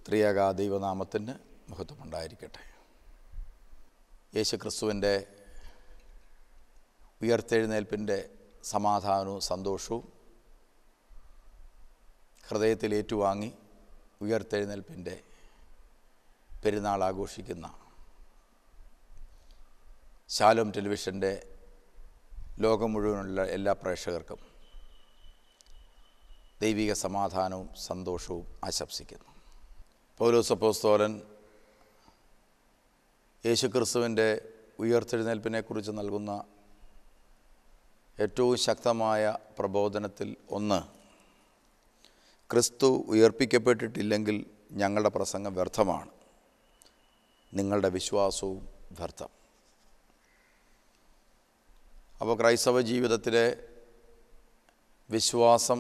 ത്രിയേക ദൈവനാമത്തിന് മഹത്വമുണ്ടായിരിക്കട്ടെ. യേശുക്രിസ്തുവിൻ്റെ ഉയർത്തെഴുന്നേൽപ്പിൻ്റെ സമാധാനവും സന്തോഷവും ഹൃദയത്തിൽ ഏറ്റുവാങ്ങി ഉയർത്തെഴുന്നേൽപ്പിൻ്റെ പെരുന്നാൾ ആഘോഷിക്കുന്ന ശാലോം ടെലിവിഷൻ്റെ ലോകം മുഴുവനുള്ള എല്ലാ പ്രേക്ഷകർക്കും ദൈവിക സമാധാനവും സന്തോഷവും ആശംസിക്കുന്നു. പൗലോസ് അപ്പോസ്തലൻ യേശുക്രിസ്തുവിൻ്റെ ഉയർത്തെഴുന്നേൽപ്പിനെക്കുറിച്ച് നൽകുന്ന ഏറ്റവും ശക്തമായ പ്രബോധനത്തിൽ ഒന്ന്, ക്രിസ്തു ഉയർപ്പിക്കപ്പെട്ടിട്ടില്ലെങ്കിൽ ഞങ്ങളുടെ പ്രസംഗം വ്യർത്ഥമാണ്, നിങ്ങളുടെ വിശ്വാസവും വ്യർത്ഥം. അപ്പോൾ ക്രൈസ്തവ ജീവിതത്തിലെ വിശ്വാസം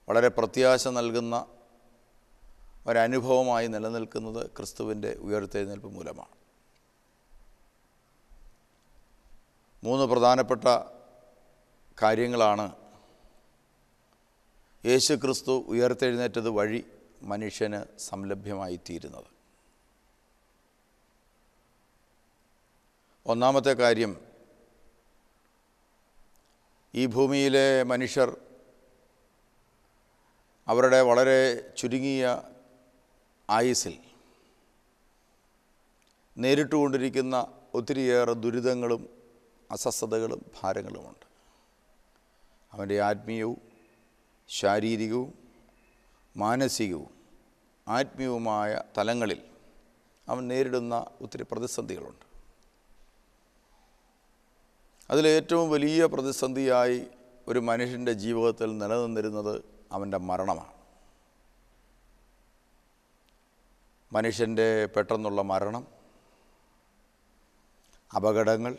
വളരെ പ്രത്യാശ നൽകുന്ന ഒരനുഭവമായി നിലനിൽക്കുന്നത് ക്രിസ്തുവിൻ്റെ ഉയർത്തെഴുന്നേൽപ്പ് മൂലമാണ്. 3 പ്രധാനപ്പെട്ട കാര്യങ്ങളാണ് യേശു ക്രിസ്തു ഉയർത്തെഴുന്നേറ്റത് വഴി മനുഷ്യന് സംലഭ്യമായിത്തീരുന്നത്. ഒന്നാമത്തെ കാര്യം, ഈ ഭൂമിയിലെ മനുഷ്യർ അവരുടെ വളരെ ചുരുങ്ങിയ ആയുസ്സിൽ നേരിട്ടുകൊണ്ടിരിക്കുന്ന ഒത്തിരിയേറെ ദുരിതങ്ങളും അസ്വസ്ഥതകളും ഭാരങ്ങളുമുണ്ട്. അവൻ്റെ ആത്മീയവും ശാരീരികവും മാനസികവും ആത്മീയവുമായ തലങ്ങളിൽ അവൻ നേരിടുന്ന ഒത്തിരി പ്രതിസന്ധികളുണ്ട്. അതിലേറ്റവും വലിയ പ്രതിസന്ധിയായി ഒരു മനുഷ്യൻ്റെ ജീവിതത്തിൽ നിലനിന്നിരുന്നത് അവൻ്റെ മരണമാണ്. മനുഷ്യൻ്റെ പെട്ടെന്നുള്ള മരണം, അപകടങ്ങൾ,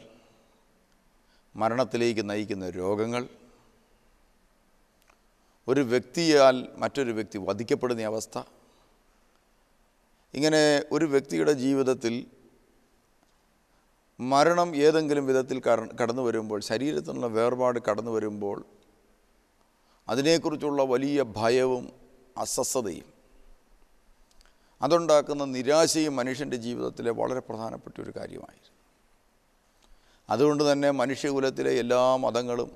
മരണത്തിലേക്ക് നയിക്കുന്ന രോഗങ്ങൾ, ഒരു വ്യക്തിയാൽ മറ്റൊരു വ്യക്തി വധിക്കപ്പെടുന്ന അവസ്ഥ, ഇങ്ങനെ ഒരു വ്യക്തിയുടെ ജീവിതത്തിൽ മരണം ഏതെങ്കിലും വിധത്തിൽ കടന്നു വരുമ്പോൾ, ശരീരത്തിനുള്ള വേർപാട് കടന്നു വരുമ്പോൾ അതിനെക്കുറിച്ചുള്ള വലിയ ഭയവും അസ്വസ്ഥതയും അതുണ്ടാക്കുന്ന നിരാശയും മനുഷ്യൻ്റെ ജീവിതത്തിലെ വളരെ പ്രധാനപ്പെട്ട ഒരു കാര്യമായിരുന്നു. അതുകൊണ്ട് തന്നെ മനുഷ്യകുലത്തിലെ എല്ലാ മതങ്ങളും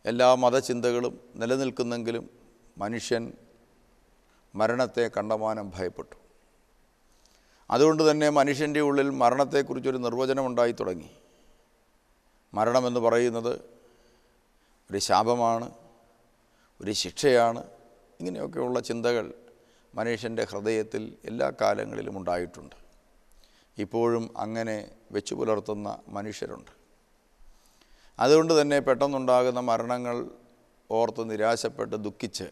എല്ലാ മതചിന്തകളും നിലനിൽക്കുന്നെങ്കിലും മനുഷ്യൻ മരണത്തെ കണ്ടമാനം ഭയപ്പെട്ടു. അതുകൊണ്ട് തന്നെ മനുഷ്യൻ്റെ ഉള്ളിൽ മരണത്തെക്കുറിച്ചൊരു നിർവചനം ഉണ്ടായി തുടങ്ങി. മരണമെന്ന് പറയുന്നത് ഒരു ശാപമാണ്, ഒരു ശിക്ഷയാണ്. ഇങ്ങനെയൊക്കെയുള്ള ചിന്തകൾ മനുഷ്യൻ്റെ ഹൃദയത്തിൽ എല്ലാ കാലങ്ങളിലും ഉണ്ടായിട്ടുണ്ട്. ഇപ്പോഴും അങ്ങനെ വെച്ചു പുലർത്തുന്ന മനുഷ്യരുണ്ട്. അതുകൊണ്ട് തന്നെ പെട്ടെന്നുണ്ടാകുന്ന മരണങ്ങൾ ഓർത്ത് നിരാശപ്പെട്ട് ദുഃഖിച്ച്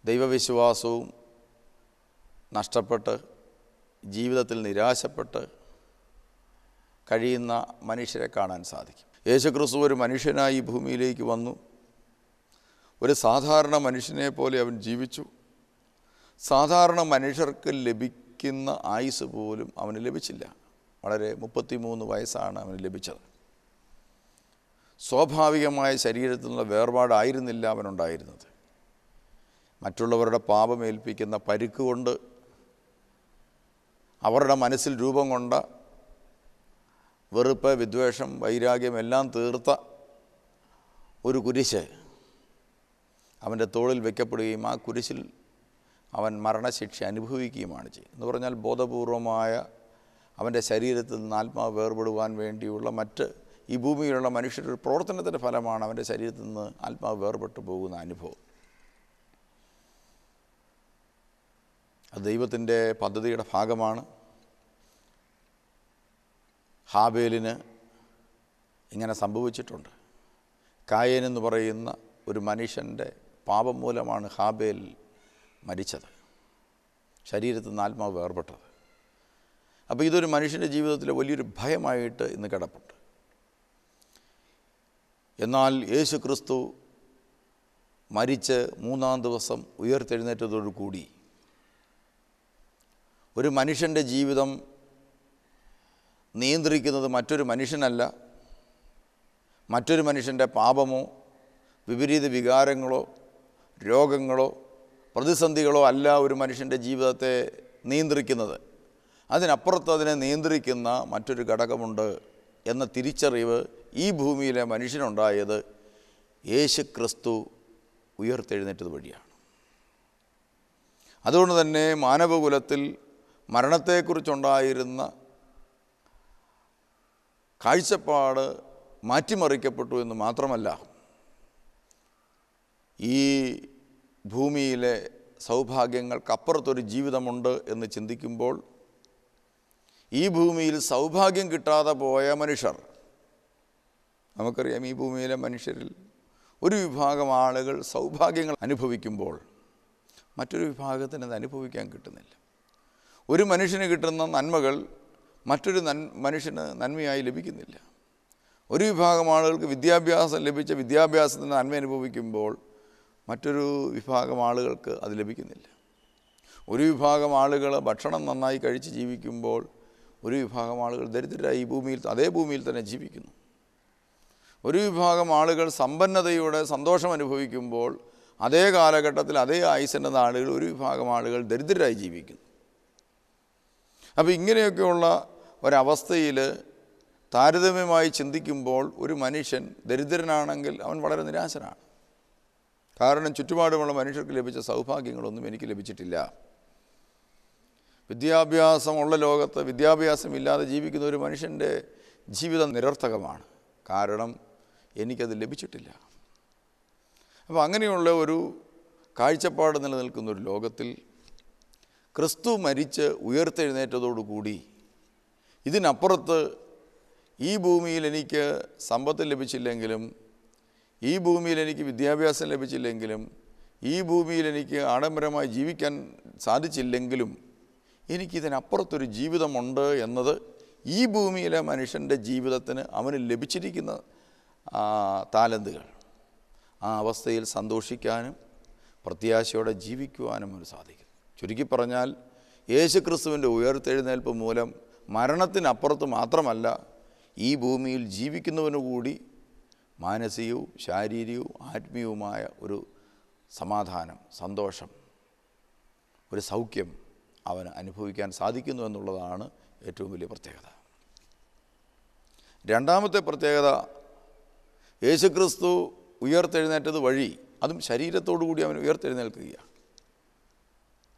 ദൈവവിശ്വാസവും നഷ്ടപ്പെട്ട് ജീവിതത്തിൽ നിരാശപ്പെട്ട് കഴിയുന്ന മനുഷ്യരെ കാണാൻ സാധിക്കും. യേശുക്രിസ്തു ഒരു മനുഷ്യനായി ഈ ഭൂമിയിലേക്ക് വന്നു. ഒരു സാധാരണ മനുഷ്യനെ പോലെ അവൻ ജീവിച്ചു. സാധാരണ മനുഷ്യർക്ക് ലഭിക്കുന്ന ആയുസ് പോലും അവന് ലഭിച്ചില്ല. വളരെ 33 വയസ്സാണ് അവന് ലഭിച്ചത്. സ്വാഭാവികമായ ശരീരത്തിലുള്ള വേർപാടായിരുന്നില്ല അവനുണ്ടായിരുന്നത്. മറ്റുള്ളവരുടെ പാപമേൽപ്പിക്കുന്ന പരുക്ക് കൊണ്ട് അവരുടെ മനസ്സിൽ രൂപം കൊണ്ട വെറുപ്പ്, വിദ്വേഷം, വൈരാഗ്യം എല്ലാം തീർത്ത ഒരു കുരിശ് അവൻ്റെ തോളിൽ വയ്ക്കപ്പെടുകയും ആ കുരിശിൽ അവൻ മരണശിക്ഷ അനുഭവിക്കുകയുമാണ് ചെയ്യുന്നത്. എന്ന് പറഞ്ഞാൽ ബോധപൂർവമായ അവൻ്റെ ശരീരത്തിൽ നിന്ന് ആത്മാവ് വേർപെടുവാൻ വേണ്ടിയുള്ള മറ്റ് ഈ ഭൂമിയിലുള്ള മനുഷ്യരുടെ ഒരു പ്രവർത്തനത്തിൻ്റെ ഫലമാണ് അവൻ്റെ ശരീരത്തിൽ നിന്ന് ആത്മാവ് വേർപെട്ടു പോകുന്ന അനുഭവം. അത് ദൈവത്തിൻ്റെ പദ്ധതിയുടെ ഭാഗമാണ്. ഹാബേലിന് ഇങ്ങനെ സംഭവിച്ചിട്ടുണ്ട്. കായേൻ എന്ന് പറയുന്ന ഒരു മനുഷ്യൻ്റെ പാപം മൂലമാണ് ഹാബേൽ മരിച്ചത്, ശരീരത്തിൽ നിന്ന് ആത്മാവ് വേർപെട്ടത്. അപ്പോൾ ഇതൊരു മനുഷ്യൻ്റെ ജീവിതത്തിലെ വലിയൊരു ഭയമായിട്ട് ഇന്ന് കിടപ്പുണ്ട്. എന്നാൽ യേശു ക്രിസ്തു മരിച്ച് 3-ാം ദിവസം ഉയർത്തെഴുന്നേറ്റതോടുകൂടി ഒരു മനുഷ്യൻ്റെ ജീവിതം നിയന്ത്രിക്കുന്നത് മറ്റൊരു മനുഷ്യനല്ല, മറ്റൊരു മനുഷ്യൻ്റെ പാപമോ വിപരീത വികാരങ്ങളോ രോഗങ്ങളോ പ്രതിസന്ധികളോ അല്ല ഒരു മനുഷ്യൻ്റെ ജീവിതത്തെ നിയന്ത്രിക്കുന്നത്. അതിനപ്പുറത്ത് അതിനെ നിയന്ത്രിക്കുന്ന മറ്റൊരു ഘടകമുണ്ട് എന്ന തിരിച്ചറിവ് ഈ ഭൂമിയിലെ മനുഷ്യനുണ്ടായത് യേശു ക്രിസ്തു ഉയർത്തെഴുന്നേറ്റത് വഴിയാണ്. അതുകൊണ്ട് തന്നെ മാനവകുലത്തിൽ മരണത്തെക്കുറിച്ചുണ്ടായിരുന്ന കാഴ്ചപ്പാട് മാറ്റിമറിക്കപ്പെട്ടു എന്ന് മാത്രമല്ല, ഈ ഭൂമിയിലെ സൗഭാഗ്യങ്ങൾക്കപ്പുറത്തൊരു ജീവിതമുണ്ട് എന്ന് ചിന്തിക്കുമ്പോൾ ഈ ഭൂമിയിൽ സൗഭാഗ്യം കിട്ടാതെ പോയ മനുഷ്യർ, നമുക്കറിയാം ഈ ഭൂമിയിലെ മനുഷ്യരിൽ ഒരു വിഭാഗം ആളുകൾ സൗഭാഗ്യങ്ങൾ അനുഭവിക്കുമ്പോൾ മറ്റൊരു വിഭാഗത്തിന് അത് അനുഭവിക്കാൻ കിട്ടുന്നില്ല. ഒരു മനുഷ്യന് കിട്ടുന്ന നന്മകൾ മറ്റൊരു മനുഷ്യന് നന്മയായി ലഭിക്കുന്നില്ല. ഒരു വിഭാഗം ആളുകൾക്ക് വിദ്യാഭ്യാസം ലഭിച്ച വിദ്യാഭ്യാസത്തിന് നന്മ അനുഭവിക്കുമ്പോൾ മറ്റൊരു വിഭാഗം ആളുകൾക്ക് അത് ലഭിക്കുന്നില്ല. ഒരു വിഭാഗം ആളുകൾ ഭക്ഷണം നന്നായി കഴിച്ച് ജീവിക്കുമ്പോൾ ഒരു വിഭാഗം ആളുകൾ ദരിദ്രരായി ഈ ഭൂമിയിൽ അതേ ഭൂമിയിൽ തന്നെ ജീവിക്കുന്നു. ഒരു വിഭാഗം ആളുകൾ സമ്പന്നതയുടെ സന്തോഷം അനുഭവിക്കുമ്പോൾ അതേ കാലഘട്ടത്തിൽ അതേ ആയുസ്സിൻ്റെ നാളുകൾ ഒരു വിഭാഗം ആളുകൾ ദരിദ്രരായി ജീവിക്കുന്നു. അപ്പോൾ ഇങ്ങനെയൊക്കെയുള്ള ഒരവസ്ഥയിൽ താരതമ്യമായി ചിന്തിക്കുമ്പോൾ ഒരു മനുഷ്യൻ ദരിദ്രനാണെങ്കിൽ അവൻ വളരെ നിരാശനാണ്. കാരണം ചുറ്റുപാടുമുള്ള മനുഷ്യർക്ക് ലഭിച്ച സൗഭാഗ്യങ്ങളൊന്നും എനിക്ക് ലഭിച്ചിട്ടില്ല. വിദ്യാഭ്യാസമുള്ള ലോകത്ത് വിദ്യാഭ്യാസമില്ലാതെ ജീവിക്കുന്ന ഒരു മനുഷ്യൻ്റെ ജീവിതം നിരർത്ഥകമാണ്. കാരണം എനിക്കത് ലഭിച്ചിട്ടില്ല. അപ്പോൾ അങ്ങനെയുള്ള ഒരു കാഴ്ചപ്പാട് നിലനിൽക്കുന്ന ഒരു ലോകത്തിൽ ക്രിസ്തു മരിച്ച് ഉയർത്തെഴുന്നേറ്റതോടുകൂടി ഇതിനപ്പുറത്ത് ഈ ഭൂമിയിൽ എനിക്ക് സമ്പത്ത് ലഭിച്ചില്ലെങ്കിലും, ഈ ഭൂമിയിൽ എനിക്ക് വിദ്യാഭ്യാസം ലഭിച്ചില്ലെങ്കിലും, ഈ ഭൂമിയിൽ എനിക്ക് ആഡംബരമായി ജീവിക്കാൻ സാധിച്ചില്ലെങ്കിലും എനിക്കിതിനപ്പുറത്തൊരു ജീവിതമുണ്ട് എന്നത് ഈ ഭൂമിയിലെ മനുഷ്യൻ്റെ ജീവിതത്തിന് അവന് ലഭിച്ചിരിക്കുന്ന താലന്തുകൾ, ആ അവസ്ഥയിൽ സന്തോഷിക്കാനും പ്രത്യാശയോടെ ജീവിക്കുവാനും അവന് സാധിക്കും. ചുരുക്കി പറഞ്ഞാൽ യേശുക്രിസ്തുവിൻ്റെ ഉയർത്തെഴുന്നേൽപ്പ് മൂലം മരണത്തിനപ്പുറത്ത് മാത്രമല്ല ഈ ഭൂമിയിൽ ജീവിക്കുന്നവനു കൂടി മാനസികവും ശാരീരികവും ആത്മീയവുമായ ഒരു സമാധാനം, സന്തോഷം, ഒരു സൗഖ്യം അവന് അനുഭവിക്കാൻ സാധിക്കുന്നു എന്നുള്ളതാണ് ഏറ്റവും വലിയ പ്രത്യേകത. രണ്ടാമത്തെ പ്രത്യേകത, യേശുക്രിസ്തു ഉയർത്തെഴുന്നേറ്റത് വഴി, അതും ശരീരത്തോടു കൂടി അവൻ ഉയർത്തെഴുന്നേൽക്കുകയാണ്.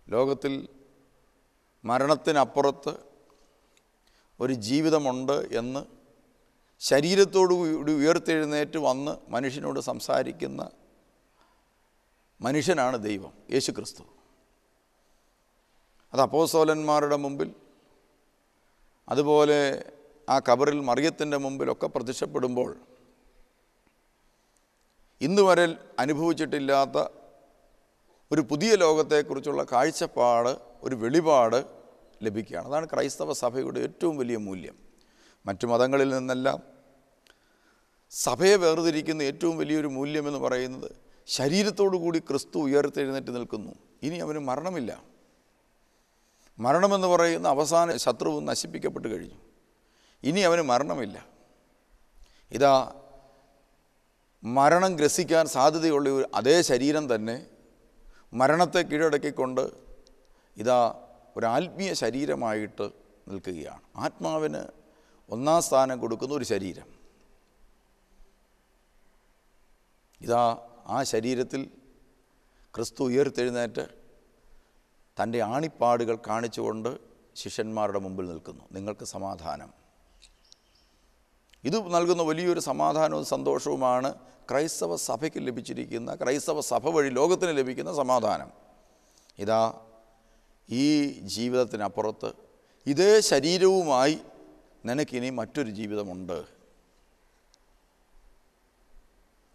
ലോകത്തിൽ മരണത്തിനപ്പുറത്ത് ഒരു ജീവിതമുണ്ട് എന്ന് ശരീരത്തോടു കൂടി ഉയർത്തെഴുന്നേറ്റ് വന്ന് മനുഷ്യനോട് സംസാരിക്കുന്ന മനുഷ്യനാണ് ദൈവം, യേശുക്രിസ്തു. അത് അപ്പോസ്തലന്മാരുടെ മുമ്പിൽ, അതുപോലെ ആ ഖബറിൽ മറിയത്തിൻ്റെ മുമ്പിലൊക്കെ പ്രത്യക്ഷപ്പെടുമ്പോൾ ഇന്ന് വരെ അനുഭവിച്ചിട്ടില്ലാത്ത ഒരു പുതിയ ലോകത്തെക്കുറിച്ചുള്ള കാഴ്ചപ്പാട്, ഒരു വെളിപാട് ലഭിക്കുകയാണ്. അതാണ് ക്രൈസ്തവ സഭയുടെ ഏറ്റവും വലിയ മൂല്യം. മറ്റു മതങ്ങളിൽ നിന്നെല്ലാം സഭയെ വേർതിരിക്കുന്ന ഏറ്റവും വലിയൊരു മൂല്യമെന്ന് പറയുന്നത് ശരീരത്തോടു കൂടി ക്രിസ്തു ഉയർത്തെഴുന്നേറ്റ് നിൽക്കുന്നു. ഇനി അവന് മരണമില്ല. മരണമെന്ന് പറയുന്ന അവസാന ശത്രുവ് നശിപ്പിക്കപ്പെട്ട് കഴിഞ്ഞു. ഇനി അവന് മരണമില്ല. ഇതാ മരണം ഗ്രസിക്കാൻ സാധ്യതയുള്ള അതേ ശരീരം തന്നെ മരണത്തെ കീഴടക്കിക്കൊണ്ട് ഇതാ ഒരു ആത്മീയ ശരീരമായിട്ട് നിൽക്കുകയാണ്. ആത്മാവിന് ഒന്നാം സ്ഥാനം കൊടുക്കുന്ന ഒരു ശരീരം. ഇതാ ആ ശരീരത്തിൽ ക്രിസ്തു ഉയർത്തെഴുന്നേറ്റ് തൻ്റെ ആണിപ്പാടുകൾ കാണിച്ചുകൊണ്ട് ശിഷ്യന്മാരുടെ മുമ്പിൽ നിൽക്കുന്നു. നിങ്ങൾക്ക് സമാധാനം. ഇത് നൽകുന്ന വലിയൊരു സമാധാനവും സന്തോഷവുമാണ് ക്രൈസ്തവ സഭയ്ക്ക് ലഭിച്ചിരിക്കുന്ന, ക്രൈസ്തവ സഭ വഴി ലോകത്തിന് ലഭിക്കുന്ന സമാധാനം. ഇതാ ഈ ജീവിതത്തിനപ്പുറത്ത് ഇതേ ശരീരവുമായി നിനക്കിനി മറ്റൊരു ജീവിതമുണ്ട്.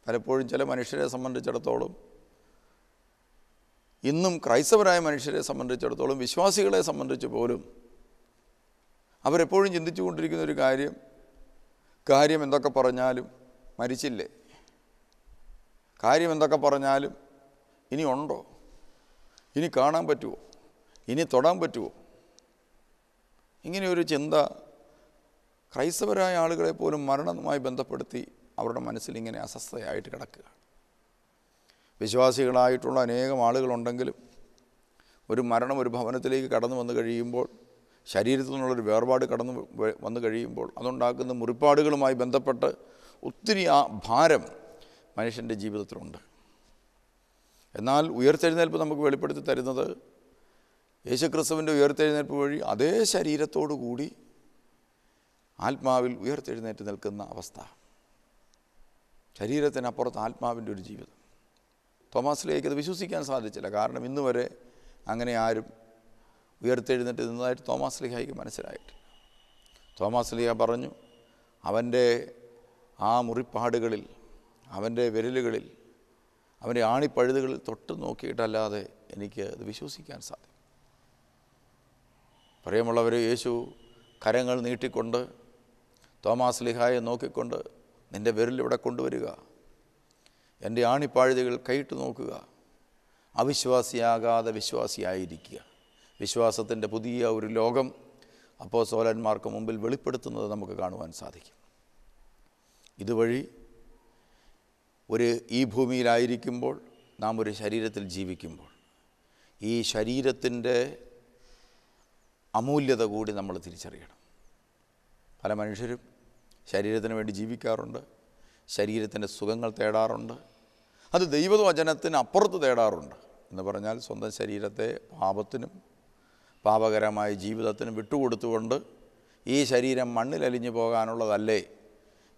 പലപ്പോഴും ചില മനുഷ്യരെ സംബന്ധിച്ചിടത്തോളം, ഇന്നും ക്രൈസ്തവരായ മനുഷ്യരെ സംബന്ധിച്ചിടത്തോളം, വിശ്വാസികളെ സംബന്ധിച്ച് പോലും അവരെപ്പോഴും ചിന്തിച്ചു കൊണ്ടിരിക്കുന്ന ഒരു കാര്യം എന്തൊക്കെ പറഞ്ഞാലും മരിച്ചില്ലേ, കാര്യം എന്തൊക്കെ പറഞ്ഞാലും ഇനി ഉണ്ടോ, ഇനി കാണാൻ പറ്റുമോ, ഇനി തൊടാൻ പറ്റുമോ, ഇങ്ങനെയൊരു ചിന്ത ക്രൈസ്തവരായ ആളുകളെ പോലും മരണവുമായി ബന്ധപ്പെടുത്തി അവരുടെ മനസ്സിലിങ്ങനെ അസ്വസ്ഥയായിട്ട് കിടക്കുക. വിശ്വാസികളായിട്ടുള്ള അനേകം ആളുകളുണ്ടെങ്കിലും ഒരു മരണം ഒരു ഭവനത്തിലേക്ക് കടന്നു വന്നു കഴിയുമ്പോൾ, ശരീരത്തിൽ നിന്നുള്ളൊരു വേർപാട് കടന്നു വന്നു കഴിയുമ്പോൾ അതുണ്ടാക്കുന്ന മുറിപ്പാടുകളുമായി ബന്ധപ്പെട്ട് ഒത്തിരി ആ ഭാരം മനുഷ്യൻ്റെ ജീവിതത്തിലുണ്ട്. എന്നാൽ ഉയർത്തെഴുന്നേൽപ്പ് നമുക്ക് വെളിപ്പെടുത്തി തരുന്നത് യേശുക്രിസ്തുവിൻ്റെ ഉയർത്തെഴുന്നേൽപ്പ് വഴി അതേ ശരീരത്തോടു കൂടി ആത്മാവിൽ ഉയർത്തെഴുന്നേറ്റ് നിൽക്കുന്ന അവസ്ഥ. ശരീരത്തിനപ്പുറത്ത് ആത്മാവിൻ്റെ ഒരു ജീവിതം. തോമാസിലേക്ക് അത് വിശ്വസിക്കാൻ സാധിച്ചില്ല. കാരണം ഇന്ന് വരെ അങ്ങനെ ആരും ഉയർത്തെഴുന്നേറ്റ് നിന്നതായിട്ട് തോമാസ് ലീഹായ്ക്ക് മനസ്സിലായിട്ടില്ല. തോമാസ് ലീഹ പറഞ്ഞു, അവൻ്റെ ആ മുറിപ്പാടുകളിൽ, അവൻ്റെ വിരലുകളിൽ, അവൻ്റെ ആണിപ്പഴുതുകളിൽ തൊട്ട് നോക്കിയിട്ടല്ലാതെ എനിക്ക് അത് വിശ്വസിക്കാൻ സാധിക്കും. പ്രിയമുള്ളവർ, യേശു കരങ്ങൾ നീട്ടിക്കൊണ്ട് തോമാസ് ലീഹായെ നോക്കിക്കൊണ്ട്, നിൻ്റെ വിരലിവിടെ കൊണ്ടുവരിക, എൻ്റെ ആണിപ്പാഴുതുകൾ കൈയിട്ട് നോക്കുക, അവിശ്വാസിയാകാതെ വിശ്വാസിയായിരിക്കുക. വിശ്വാസത്തിൻ്റെ പുതിയ ഒരു ലോകം അപ്പോസ്തലന്മാർക്ക് മുമ്പിൽ വെളിപ്പെടുത്തുന്നത് നമുക്ക് കാണുവാൻ സാധിക്കും. ഇതുവഴി ഈ ഭൂമിയിലായിരിക്കുമ്പോൾ, നാം ഒരു ശരീരത്തിൽ ജീവിക്കുമ്പോൾ, ഈ ശരീരത്തിൻ്റെ അമൂല്യത കൂടി നമ്മൾ തിരിച്ചറിയണം. പല മനുഷ്യരും ശരീരത്തിന് വേണ്ടി ജീവിക്കാറുണ്ട്, ശരീരത്തിൻ്റെ സുഖങ്ങൾ തേടാറുണ്ട്, അത് ദൈവവചനത്തിന് അപ്പുറത്ത് തേടാറുണ്ട്. എന്ന് പറഞ്ഞാൽ സ്വന്തം ശരീരത്തെ പാപത്തിനും പാപകരമായ ജീവിതത്തിനും വിട്ടുകൊടുത്തുകൊണ്ട് ഈ ശരീരം മണ്ണിലലിഞ്ഞു പോകാനുള്ളതല്ലേ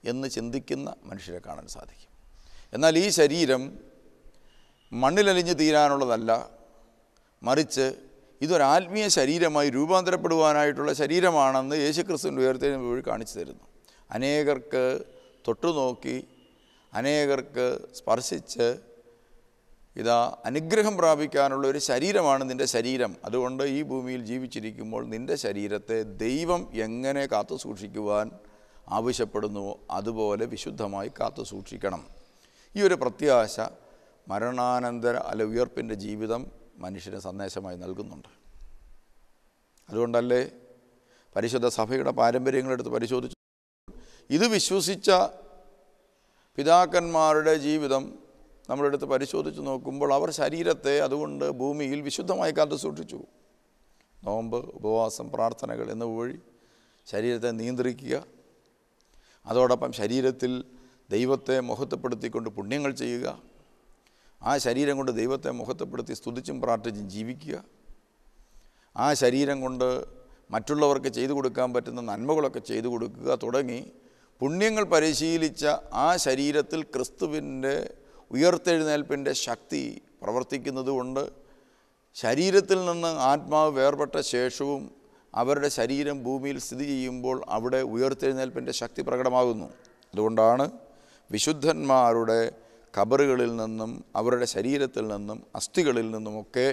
എന്ന് ചിന്തിക്കുന്ന മനുഷ്യരെ കാണാൻ സാധിക്കും. എന്നാൽ ഈ ശരീരം മണ്ണിലലിഞ്ഞ് തീരാനുള്ളതല്ല, മറിച്ച് ഇതൊരാത്മീയ ശരീരമായി രൂപാന്തരപ്പെടുവാനായിട്ടുള്ള ശരീരമാണെന്ന് യേശുക്രിസ്തുവിൻ്റെ ഉയർത്തെഴുന്നേൽപ്പ് വഴി കാണിച്ചു തരുന്നു. അനേകർക്ക് തൊട്ടുനോക്കി, അനേകർക്ക് സ്പർശിച്ച് ഇതാ അനുഗ്രഹം പ്രാപിക്കാനുള്ള ഒരു ശരീരമാണ് നിൻ്റെ ശരീരം. അതുകൊണ്ട് ഈ ഭൂമിയിൽ ജീവിച്ചിരിക്കുമ്പോൾ നിൻ്റെ ശരീരത്തെ ദൈവം എങ്ങനെ കാത്തു സൂക്ഷിക്കുവാൻ ആവശ്യപ്പെടുന്നുവോ അതുപോലെ വിശുദ്ധമായി കാത്തു സൂക്ഷിക്കണം. ഈ ഒരു പ്രത്യാശ മരണാനന്തര ഉയർപ്പിൻ്റെ ജീവിതം മനുഷ്യന് സന്ദേശമായി നൽകുന്നുണ്ട്. അതുകൊണ്ടല്ലേ പരിശുദ്ധ സഭയുടെ പാരമ്പര്യങ്ങളെടുത്ത് പരിശോധിച്ചു ഇത് വിശ്വസിച്ച പിതാക്കന്മാരുടെ ജീവിതം നമ്മളെടുത്ത് പരിശോധിച്ച് നോക്കുമ്പോൾ അവർ ശരീരത്തെ അതുകൊണ്ട് ഭൂമിയിൽ വിശുദ്ധമായി കാത്തു സൂക്ഷിച്ചു. നോമ്പ്, ഉപവാസം, പ്രാർത്ഥനകൾ എന്നിവ വഴി ശരീരത്തെ നിയന്ത്രിക്കുക, അതോടൊപ്പം ശരീരത്തിൽ ദൈവത്തെ മഹത്വപ്പെടുത്തിക്കൊണ്ട് പുണ്യങ്ങൾ ചെയ്യുക, ആ ശരീരം കൊണ്ട് ദൈവത്തെ മഹത്വപ്പെടുത്തി സ്തുതിച്ചും പ്രാർത്ഥിച്ചും ജീവിക്കുക, ആ ശരീരം കൊണ്ട് മറ്റുള്ളവർക്ക് ചെയ്തു കൊടുക്കാൻ പറ്റുന്ന നന്മകളൊക്കെ ചെയ്തു കൊടുക്കുക തുടങ്ങി പുണ്യങ്ങൾ പരിശീലിച്ച ആ ശരീരത്തിൽ ക്രിസ്തുവിൻ്റെ ഉയർത്തെഴുന്നേൽപ്പിൻ്റെ ശക്തി പ്രവർത്തിക്കുന്നത് കൊണ്ട് ശരീരത്തിൽ നിന്ന് ആത്മാവ് വേർപെട്ട ശേഷവും അവരുടെ ശരീരം ഭൂമിയിൽ സ്ഥിതി ചെയ്യുമ്പോൾ അവിടെ ഉയർത്തെഴുന്നേൽപ്പിൻ്റെ ശക്തി പ്രകടമാകുന്നു. അതുകൊണ്ടാണ് വിശുദ്ധന്മാരുടെ ഖബറുകളിൽ നിന്നും അവരുടെ ശരീരത്തിൽ നിന്നും അസ്ഥികളിൽ നിന്നുമൊക്കെ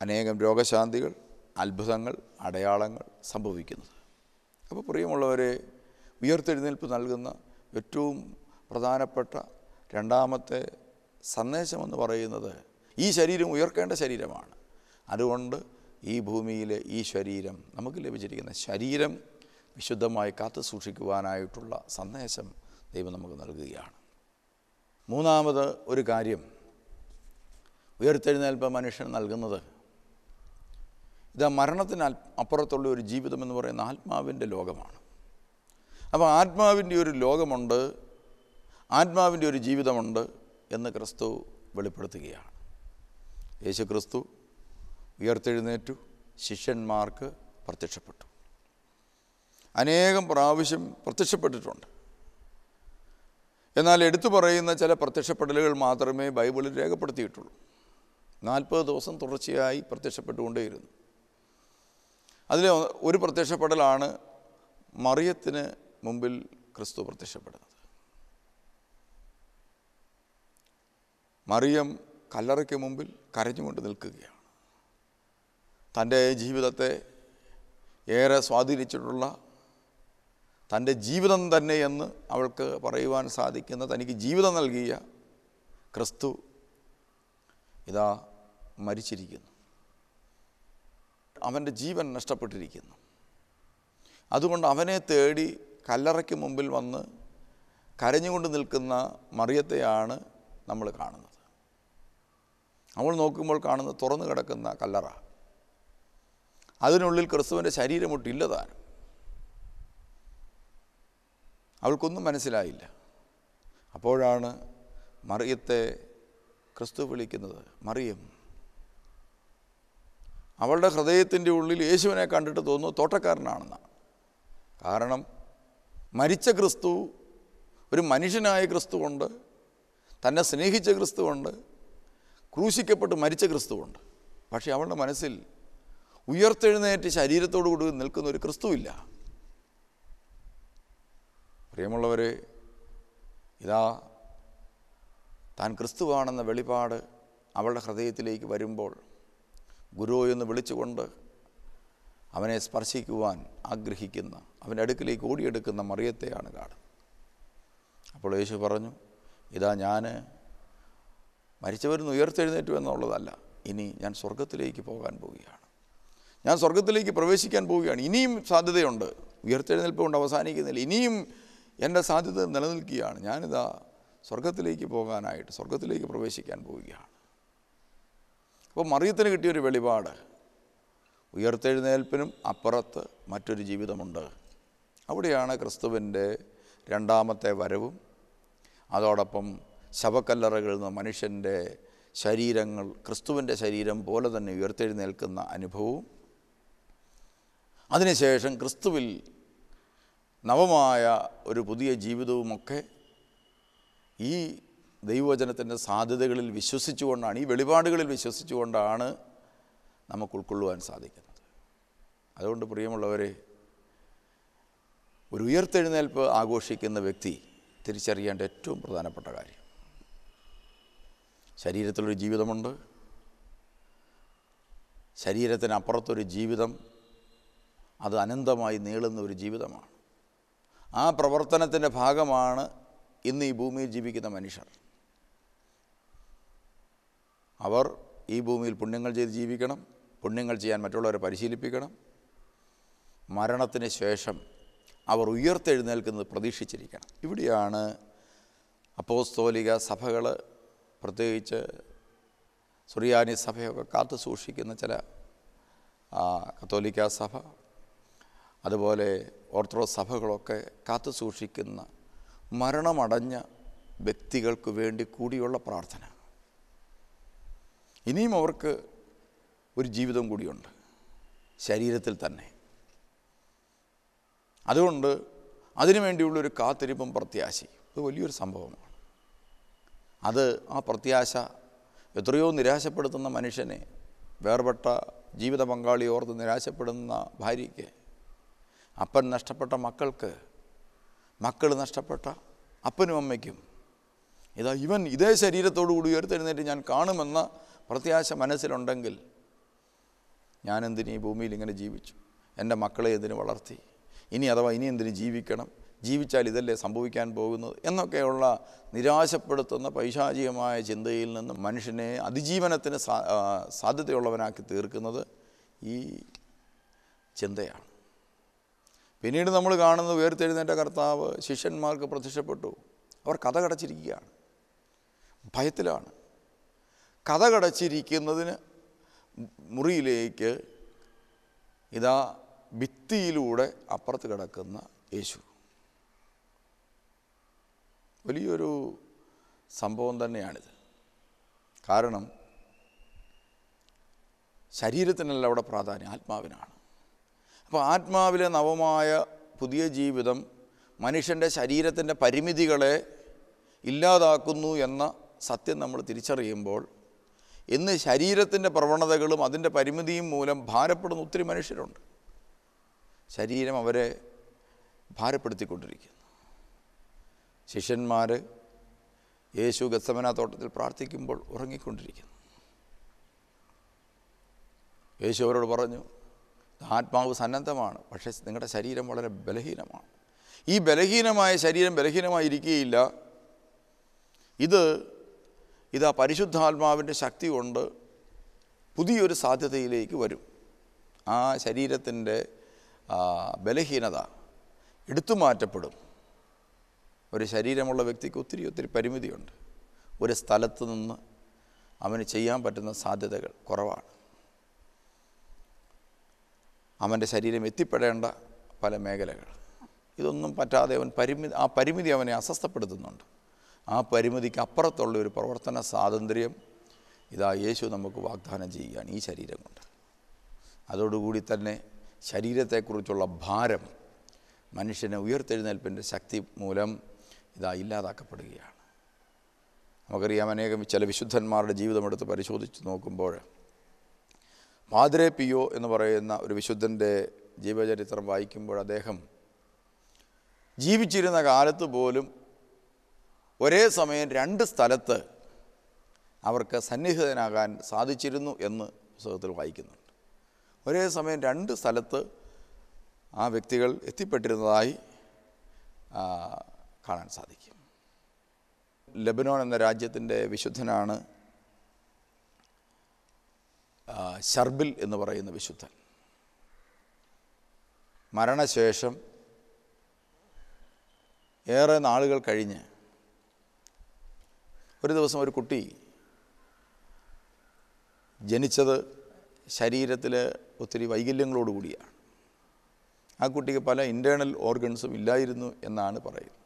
അനേകം രോഗശാന്തികൾ, അത്ഭുതങ്ങൾ, അടയാളങ്ങൾ സംഭവിക്കുന്നത്. അപ്പോൾ പ്രിയമുള്ളവരെ, ഉയർത്തെഴുന്നേൽപ്പ് നൽകുന്ന ഏറ്റവും പ്രധാനപ്പെട്ട രണ്ടാമത്തെ സന്ദേശമെന്ന് പറയുന്നത് ഈ ശരീരം ഉയർക്കേണ്ട ശരീരമാണ്. അതുകൊണ്ട് ഈ ഭൂമിയിലെ ഈ ശരീരം, നമുക്ക് ലഭിച്ചിരിക്കുന്ന ശരീരം വിശുദ്ധമായി കാത്തു സൂക്ഷിക്കുവാനായിട്ടുള്ള സന്ദേശം ദൈവം നമുക്ക് നൽകുകയാണ്. മൂന്നാമത് ഒരു കാര്യം ഉയർത്തെഴുന്നേൽപ്പ് മനുഷ്യൻ നൽകുന്നത്, ഇത് മരണത്തിന് അപ്പുറത്തുള്ള ഒരു ജീവിതം എന്ന് പറയുന്ന ആത്മാവിൻ്റെ ലോകമാണ്. അപ്പോൾ ആത്മാവിൻ്റെ ഒരു ലോകമുണ്ട്, ആത്മാവിൻ്റെ ഒരു ജീവിതമുണ്ട് എന്ന് ക്രിസ്തു വെളിപ്പെടുത്തുകയാണ്. യേശു ക്രിസ്തു ഉയർത്തെഴുന്നേറ്റു, ശിഷ്യന്മാർക്ക് പ്രത്യക്ഷപ്പെട്ടു. അനേകം പ്രാവശ്യം പ്രത്യക്ഷപ്പെട്ടിട്ടുണ്ട്. എന്നാൽ എടുത്തു പറയുന്ന ചില പ്രത്യക്ഷപ്പെടലുകൾ മാത്രമേ ബൈബിളിൽ രേഖപ്പെടുത്തിയിട്ടുള്ളൂ. 40 ദിവസം തുടർച്ചയായി പ്രത്യക്ഷപ്പെട്ടുകൊണ്ടേയിരുന്നു. അതിലെ ഒരു പ്രത്യക്ഷപ്പെടലാണ് മറിയത്തിന് മുമ്പിൽ ക്രിസ്തു പ്രത്യക്ഷപ്പെടുന്നത്. മറിയം കല്ലറയ്ക്ക് മുമ്പിൽ കരഞ്ഞുകൊണ്ട് നിൽക്കുകയാണ്. തൻ്റെ ജീവിതത്തെ ഏറെ സ്വാധീനിച്ചിട്ടുള്ള, തൻ്റെ ജീവിതം തന്നെ എന്ന് അവൾക്ക് പറയുവാൻ സാധിക്കുന്ന, തനിക്ക് ജീവിതം നൽകിയ ക്രിസ്തു ഇതാ മരിച്ചിരിക്കുന്നു. അവൻ്റെ ജീവൻ നഷ്ടപ്പെട്ടിരിക്കുന്നു. അതുകൊണ്ട് അവനെ തേടി കല്ലറയ്ക്ക് മുമ്പിൽ വന്ന് കരഞ്ഞുകൊണ്ട് നിൽക്കുന്ന മറിയത്തെയാണ് നമ്മൾ കാണുന്നത്. അവൾ നോക്കുമ്പോൾ കാണുന്ന തുറന്നു കിടക്കുന്ന കല്ലറ, അതിനുള്ളിൽ ക്രിസ്തുവിൻ്റെ ശരീരമൊട്ടില്ല താനും. അവൾക്കൊന്നും മനസ്സിലായില്ല. അപ്പോഴാണ് മറിയത്തെ ക്രിസ്തു വിളിക്കുന്നത്, മറിയം. അവളുടെ ഹൃദയത്തിൻ്റെ ഉള്ളിൽ യേശുവിനെ കണ്ടിട്ട് തോന്നുന്നു തോട്ടക്കാരനാണെന്നാണ്. കാരണം മരിച്ച ക്രിസ്തു, ഒരു മനുഷ്യനായ ക്രിസ്തുവുണ്ട്, തന്നെ സ്നേഹിച്ച ക്രിസ്തുവുണ്ട്, ക്രൂശിക്കപ്പെട്ട് മരിച്ച ക്രിസ്തുവുണ്ട്. പക്ഷേ അവളുടെ മനസ്സിൽ ഉയർത്തെഴുന്നേറ്റ് ശരീരത്തോടു കൂടി നിൽക്കുന്ന ഒരു ക്രിസ്തുവില്ല. പ്രിയമുള്ളവരെ, ഇതാ താൻ ക്രിസ്തുവാണെന്ന വെളിപാട് അവളുടെ ഹൃദയത്തിലേക്ക് വരുമ്പോൾ ഗുരു എന്ന് വിളിച്ചുകൊണ്ട് അവനെ സ്പർശിക്കുവാൻ ആഗ്രഹിക്കുന്ന, അവൻ്റെ അടുക്കിലേക്ക് ഓടിയെടുക്കുന്ന മറിയത്തെയാണ് കാണുന്നത്. അപ്പോൾ യേശു പറഞ്ഞു, ഇതാ ഞാൻ മരിച്ചവരിൽ നിന്ന് ഉയർത്തെഴുന്നേറ്റു എന്നുള്ളതല്ല, ഇനി ഞാൻ സ്വർഗത്തിലേക്ക് പോകാൻ പോവുകയാണ്, ഞാൻ സ്വർഗത്തിലേക്ക് പ്രവേശിക്കാൻ പോവുകയാണ്. ഇനിയും സാധ്യതയുണ്ട്, ഉയർത്തെഴുന്നേൽപ്പ് കൊണ്ട് അവസാനിക്കുന്നില്ല, ഇനിയും എൻ്റെ സാധ്യത നിലനിൽക്കുകയാണ്. ഞാനിതാ സ്വർഗത്തിലേക്ക് പോകാനായിട്ട്, സ്വർഗത്തിലേക്ക് പ്രവേശിക്കാൻ പോവുകയാണ്. അപ്പോൾ മറിയത്തിന് കിട്ടിയൊരു വെളിപാട്, ഉയർത്തെഴുന്നേൽപ്പിനും അപ്പുറത്ത് മറ്റൊരു ജീവിതമുണ്ട്. അവിടെയാണ് ക്രിസ്തുവിൻ്റെ രണ്ടാമത്തെ വരവും അതോടൊപ്പം ശവക്കല്ലറകളിൽ നിന്ന് മനുഷ്യൻ്റെ ശരീരങ്ങൾ ക്രിസ്തുവിൻ്റെ ശരീരം പോലെ തന്നെ ഉയർത്തെഴുന്നേൽക്കുന്ന അനുഭവവും, അതിനുശേഷം ക്രിസ്തുവിൽ നവമായ ഒരു പുതിയ ജീവിതവുമൊക്കെ ഈ ദൈവവചനത്തിൻ്റെ സാധ്യതകളിൽ വിശ്വസിച്ചുകൊണ്ടാണ്, ഈ വെളിപാടുകളിൽ വിശ്വസിച്ചുകൊണ്ടാണ് നമുക്ക് ഉൾക്കൊള്ളുവാൻ സാധിക്കുന്നത്. അതുകൊണ്ട് പ്രിയമുള്ളവരെ, ഒരു ഉയർത്തെഴുന്നേൽപ്പ് ആഘോഷിക്കുന്ന വ്യക്തി തിരിച്ചറിയേണ്ട ഏറ്റവും പ്രധാനപ്പെട്ട കാര്യം, ശരീരത്തിലൊരു ജീവിതമുണ്ട്, ശരീരത്തിനപ്പുറത്തൊരു ജീവിതം, അത് അനന്തമായി നീളുന്ന ഒരു ജീവിതമാണ്. ആ പ്രവർത്തനത്തിൻ്റെ ഭാഗമാണ് ഇന്ന് ഈ ഭൂമിയിൽ ജീവിക്കുന്ന മനുഷ്യർ. അവർ ഈ ഭൂമിയിൽ പുണ്യങ്ങൾ ചെയ്ത് ജീവിക്കണം, പുണ്യങ്ങൾ ചെയ്യാൻ മറ്റുള്ളവരെ പരിശീലിപ്പിക്കണം. മരണത്തിന് ശേഷം അവർ ഉയർത്തെഴുന്നേൽക്കുന്നത് പ്രതീക്ഷിച്ചിരിക്കണം. ഇവിടെയാണ് അപ്പോസ്തോലിക സഭകൾ, പ്രത്യേകിച്ച് സുറിയാനി സഭയൊക്കെ കാത്തു സൂക്ഷിക്കുന്ന ചില കത്തോലിക്ക സഭ, അതുപോലെ ഓർത്തഡോക്സ് സഭകളൊക്കെ കാത്തു സൂക്ഷിക്കുന്ന മരണമടഞ്ഞ വ്യക്തികൾക്ക് വേണ്ടി കൂടിയുള്ള പ്രാർത്ഥന. ഇനിയും അവർക്ക് ഒരു ജീവിതം കൂടിയുണ്ട് ശരീരത്തിൽ തന്നെ. അതുകൊണ്ട് അതിനുവേണ്ടിയുള്ളൊരു കാത്തിരിപ്പും പ്രത്യാശയും അത് വലിയൊരു സംഭവമാണ്. അത് ആ പ്രത്യാശ എത്രയോ നിരാശപ്പെടുത്തുന്ന മനുഷ്യനെ, വേർപെട്ട ജീവിത പങ്കാളി ഓർത്ത് നിരാശപ്പെടുന്ന ഭാര്യയ്ക്ക്, അപ്പൻ നഷ്ടപ്പെട്ട മക്കൾക്ക്, മക്കൾ നഷ്ടപ്പെട്ട അപ്പനും അമ്മയ്ക്കും, ഇതാ ഇവൻ ഇതേ ശരീരത്തോടു കൂടി ഉയർത്തെഴുന്നേറ്റ് ഞാൻ കാണുമെന്ന പ്രത്യാശ മനസ്സിലുണ്ടെങ്കിൽ, ഞാനെന്തിന് ഈ ഭൂമിയിൽ ഇങ്ങനെ ജീവിച്ചു, എൻ്റെ മക്കളെ എന്തിനു വളർത്തി, ഇനി അഥവാ ഇനി എന്തിനു ജീവിക്കണം, ജീവിച്ചാൽ ഇതല്ലേ സംഭവിക്കാൻ പോകുന്നത് എന്നൊക്കെയുള്ള നിരാശപ്പെടുത്തുന്ന പൈശാചികമായ ചിന്തയിൽ നിന്ന് മനുഷ്യനെ അതിജീവനത്തിന് സാധ്യതയുള്ളവനാക്കി തീർക്കുന്നത് ഈ ചിന്തയാണ്. പിന്നീട് നമ്മൾ കാണുന്നത്, ഉയർത്തെഴുന്നേറ്റ കർത്താവ് ശിഷ്യന്മാർക്ക് പ്രത്യക്ഷപ്പെട്ടു. അവർ കതകടച്ചിരിക്കുകയാണ്, ഭയത്തിലാണ്. കതകടച്ചിരിക്കുന്നതിന് മുറിയിലേക്ക് ഇതാ ഭിത്തിയിലൂടെ അപ്പുറത്ത് കിടക്കുന്ന യേശു. വലിയൊരു സംഭവം തന്നെയാണിത്. കാരണം ശരീരത്തിനല്ല അവിടെ പ്രാധാന്യം, ആത്മാവിനാണ്. അപ്പോൾ ആത്മാവിലെ നവമായ പുതിയ ജീവിതം മനുഷ്യൻ്റെ ശരീരത്തിൻ്റെ പരിമിതികളെ ഇല്ലാതാക്കുന്നു എന്ന സത്യം നമ്മൾ തിരിച്ചറിയുമ്പോൾ, ഇന്ന് ശരീരത്തിൻ്റെ പ്രവണതകളും അതിൻ്റെ പരിമിതിയും മൂലം ഭാരപ്പെടുന്ന ഒത്തിരി മനുഷ്യരുണ്ട്. ശരീരം അവരെ ഭാരപ്പെടുത്തിക്കൊണ്ടിരിക്കുന്നു. ശിഷ്യന്മാർ യേശു ഗത്സമന തോട്ടത്തിൽ പ്രാർത്ഥിക്കുമ്പോൾ ഉറങ്ങിക്കൊണ്ടിരിക്കുന്നു. യേശു അവരോട് പറഞ്ഞു, ആത്മാവ് സന്നദ്ധമാണ്, പക്ഷേ നിങ്ങളുടെ ശരീരം വളരെ ബലഹീനമാണ്. ഈ ബലഹീനമായ ശരീരം ബലഹീനമായിരിക്കുകയില്ല. ഇതാ പരിശുദ്ധാത്മാവിൻ്റെ ശക്തി കൊണ്ട് പുതിയൊരു സാധ്യതയിലേക്ക് വരും. ആ ശരീരത്തിൻ്റെ ബലഹീനത എടുത്തു മാറ്റപ്പെടും. ഒരു ശരീരമുള്ള വ്യക്തിക്ക് ഒത്തിരി പരിമിതിയുണ്ട്. ഒരു സ്ഥലത്ത് നിന്ന് അവന് ചെയ്യാൻ പറ്റുന്ന സാധ്യതകൾ കുറവാണ്. അവൻ്റെ ശരീരം എത്തിപ്പെടേണ്ട പല മേഖലകൾ, ഇതൊന്നും പറ്റാതെ അവൻ പരിമിതി അവനെ അസ്വസ്ഥപ്പെടുത്തുന്നുണ്ട്. ആ പരിമിതിക്ക് അപ്പുറത്തുള്ള ഒരു പ്രവർത്തന സ്വാതന്ത്ര്യം ഇതാ യേശു നമുക്ക് വാഗ്ദാനം ചെയ്യുകയാണ് ഈ ശരീരം കൊണ്ട്. അതോടുകൂടി തന്നെ ശരീരത്തെക്കുറിച്ചുള്ള ഭാരം മനുഷ്യനെ ഉയർത്തെഴുന്നേൽപ്പിൻ്റെ ശക്തി മൂലം ഇതാ ഇല്ലാതാക്കപ്പെടുകയാണ്. നമുക്കറിയാം, അനേകം ചില വിശുദ്ധന്മാരുടെ ജീവിതമെടുത്ത് പരിശോധിച്ച് നോക്കുമ്പോൾ പാദ്രെ പിയോ എന്ന് പറയുന്ന ഒരു വിശുദ്ധൻ്റെ ജീവചരിത്രം വായിക്കുമ്പോൾ അദ്ദേഹം ജീവിച്ചിരുന്ന കാലത്ത് പോലും ഒരേ സമയം 2 സ്ഥലത്ത് അവർക്ക് സന്നിഹിതനാകാൻ സാധിച്ചിരുന്നു എന്ന് പുസ്തകത്തിൽ വായിക്കുന്നുണ്ട്. ഒരേ സമയം 2 സ്ഥലത്ത് ആ വ്യക്തികൾ എത്തിപ്പെട്ടിരുന്നതായി കാണാൻ സാധിക്കും. ലെബനോൻ എന്ന രാജ്യത്തിൻ്റെ വിശുദ്ധനാണ് ഷർബിൽ എന്ന് പറയുന്ന വിശുദ്ധൻ. മരണശേഷം ഏറെ നാളുകൾ കഴിഞ്ഞ് ഒരു ദിവസം ഒരു കുട്ടി ജനിച്ചത് ശരീരത്തിൽ ഒത്തിരി വൈകല്യങ്ങളോടുകൂടിയാണ്. ആ കുട്ടിക്ക് പല ഇൻറ്റേർണൽ ഓർഗൻസും ഇല്ലായിരുന്നു എന്നാണ് പറയുന്നത്.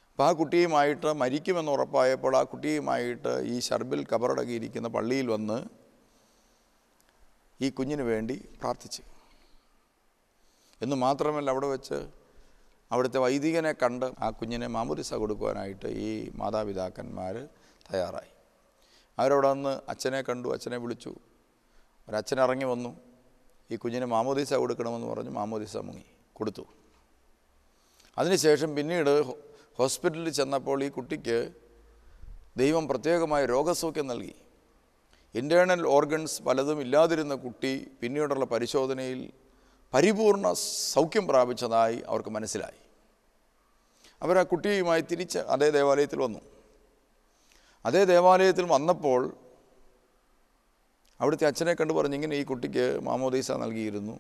അപ്പോൾ ആ കുട്ടിയുമായിട്ട് മരിക്കുമെന്ന് ഉറപ്പായപ്പോൾ ആ കുട്ടിയുമായിട്ട് ഈ ഷർബിൽ കബറടക്കിയിരിക്കുന്ന പള്ളിയിൽ വന്ന് ഈ കുഞ്ഞിന് വേണ്ടി പ്രാർത്ഥിച്ചു. എന്ന് മാത്രമല്ല, അവിടെ വെച്ച് അവിടുത്തെ വൈദികനെ കണ്ട് ആ കുഞ്ഞിനെ മാമോദിസ കൊടുക്കുവാനായിട്ട് ഈ മാതാപിതാക്കന്മാർ തയ്യാറായി. അവരവിടെ വന്ന് അച്ഛനെ കണ്ടു, അച്ഛനെ വിളിച്ചു. ഒരച്ഛൻ ഇറങ്ങി വന്നു, ഈ കുഞ്ഞിന് മാമോദിസ കൊടുക്കണമെന്ന് പറഞ്ഞ് മാമോദിസ മുങ്ങി കൊടുത്തു. അതിനുശേഷം പിന്നീട് ഹോസ്പിറ്റലിൽ ചെന്നപ്പോൾ ഈ കുട്ടിക്ക് ദൈവം പ്രത്യേകമായ രോഗസൗഖ്യം നൽകി. ഇൻറ്റേർണൽ ഓർഗൻസ് പലതും ഇല്ലാതിരുന്ന കുട്ടി പിന്നീടുള്ള പരിശോധനയിൽ പരിപൂർണ സൗഖ്യം പ്രാപിച്ചതായി അവർക്ക് മനസ്സിലായി. അവർ ആ കുട്ടിയുമായി തിരിച്ച് അതേ ദേവാലയത്തിൽ വന്നു. അതേ ദേവാലയത്തിൽ വന്നപ്പോൾ അവിടുത്തെ അച്ഛനെ കണ്ടു പറഞ്ഞു, ഇങ്ങനെ ഈ കുട്ടിക്ക് മാമോദീസ നൽകിയിരുന്നു,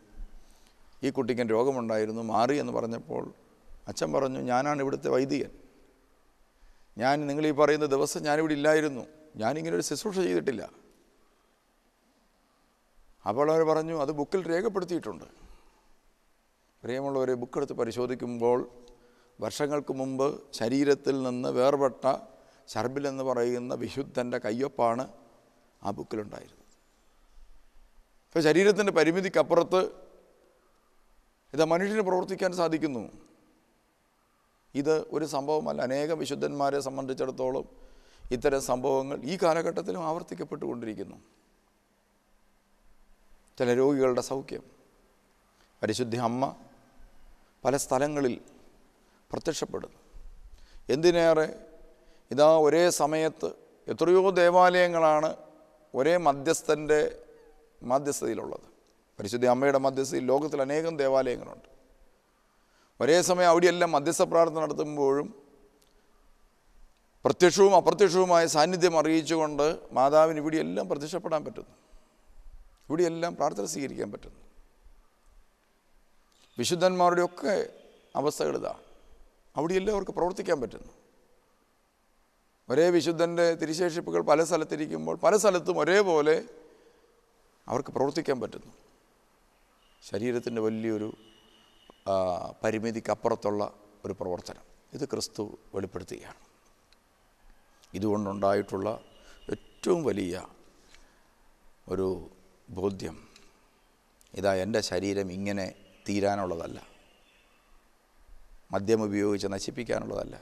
ഈ കുട്ടിക്ക് രോഗമുണ്ടായിരുന്നു, മാറി എന്ന് പറഞ്ഞപ്പോൾ അച്ഛൻ പറഞ്ഞു, ഞാനാണ് ഇവിടുത്തെ വൈദികൻ, ഞാൻ നിങ്ങൾ ഈ പറയുന്ന ദിവസം ഞാനിവിടെ ഇല്ലായിരുന്നു, ഞാനിങ്ങനൊരു ശുശ്രൂഷ ചെയ്തിട്ടില്ല. അപ്പോൾ അവർ പറഞ്ഞു, അത് ബുക്കിൽ രേഖപ്പെടുത്തിയിട്ടുണ്ട്. പ്രിയമുള്ളവരെ, ബുക്കെടുത്ത് പരിശോധിക്കുമ്പോൾ വർഷങ്ങൾക്ക് മുമ്പ് ശരീരത്തിൽ നിന്ന് വേർപെട്ട ഷർബിൽ എന്ന് പറയുന്ന വിശുദ്ധൻ്റെ കയ്യൊപ്പാണ് ആ ബുക്കിലുണ്ടായിരുന്നത്. ഇപ്പോൾ ശരീരത്തിൻ്റെ പരിമിതിക്കപ്പുറത്ത് ഇത് മനുഷ്യന് പ്രവർത്തിക്കാൻ സാധിക്കുന്നു. ഇത് ഒരു സംഭവമല്ല. അനേകം വിശുദ്ധന്മാരെ സംബന്ധിച്ചിടത്തോളം ഇത്തരം സംഭവങ്ങൾ ഈ കാലഘട്ടത്തിലും ആവർത്തിക്കപ്പെട്ടുകൊണ്ടിരിക്കുന്നു. ചില രോഗികളുടെ സൗഖ്യം, പരിശുദ്ധ അമ്മ പല സ്ഥലങ്ങളിൽ പ്രത്യക്ഷപ്പെടുന്നു. എന്തിനേറെ, ഇതാ ഒരേ സമയത്ത് എത്രയോ ദേവാലയങ്ങളാണ് ഒരേ മധ്യസ്ഥൻ്റെ മധ്യസ്ഥതയിലുള്ളത്. പരിശുദ്ധ അമ്മയുടെ മധ്യസ്ഥതയിൽ ലോകത്തിൽ അനേകം ദേവാലയങ്ങളുണ്ട്. ഒരേ സമയം അവിടെയെല്ലാം മധ്യസ്ഥ പ്രാർത്ഥന നടത്തുമ്പോഴും പ്രത്യക്ഷവും അപ്രത്യക്ഷവുമായ സാന്നിധ്യം അറിയിച്ചുകൊണ്ട് മാതാവിന് ഇവിടെയെല്ലാം പ്രത്യക്ഷപ്പെടാൻ പറ്റുന്നു, ഇവിടെയെല്ലാം പ്രാർത്ഥന സ്വീകരിക്കാൻ പറ്റുന്നു. വിശുദ്ധന്മാരുടെയൊക്കെ അവസ്ഥകൾ ഇതാണ്. അവിടെയെല്ലാം അവർക്ക് പ്രവർത്തിക്കാൻ പറ്റുന്നു. ഒരേ വിശുദ്ധൻ്റെ തിരുശേഷിപ്പുകൾ പല സ്ഥലത്തിരിക്കുമ്പോൾ പല സ്ഥലത്തും ഒരേപോലെ അവർക്ക് പ്രവർത്തിക്കാൻ പറ്റുന്നു. ശരീരത്തിൻ്റെ വലിയൊരു പരിമിതിക്കപ്പുറത്തുള്ള ഒരു പ്രവർത്തനം ഇത് ക്രിസ്തു വെളിപ്പെടുത്തുകയാണ്. ഇതുകൊണ്ടുണ്ടായിട്ടുള്ള ഏറ്റവും വലിയ ഒരു ബോധ്യം ഇതാ, എൻ്റെ ശരീരം ഇങ്ങനെ തീരാനുള്ളതല്ല, മദ്യം ഉപയോഗിച്ച് നശിപ്പിക്കാനുള്ളതല്ല,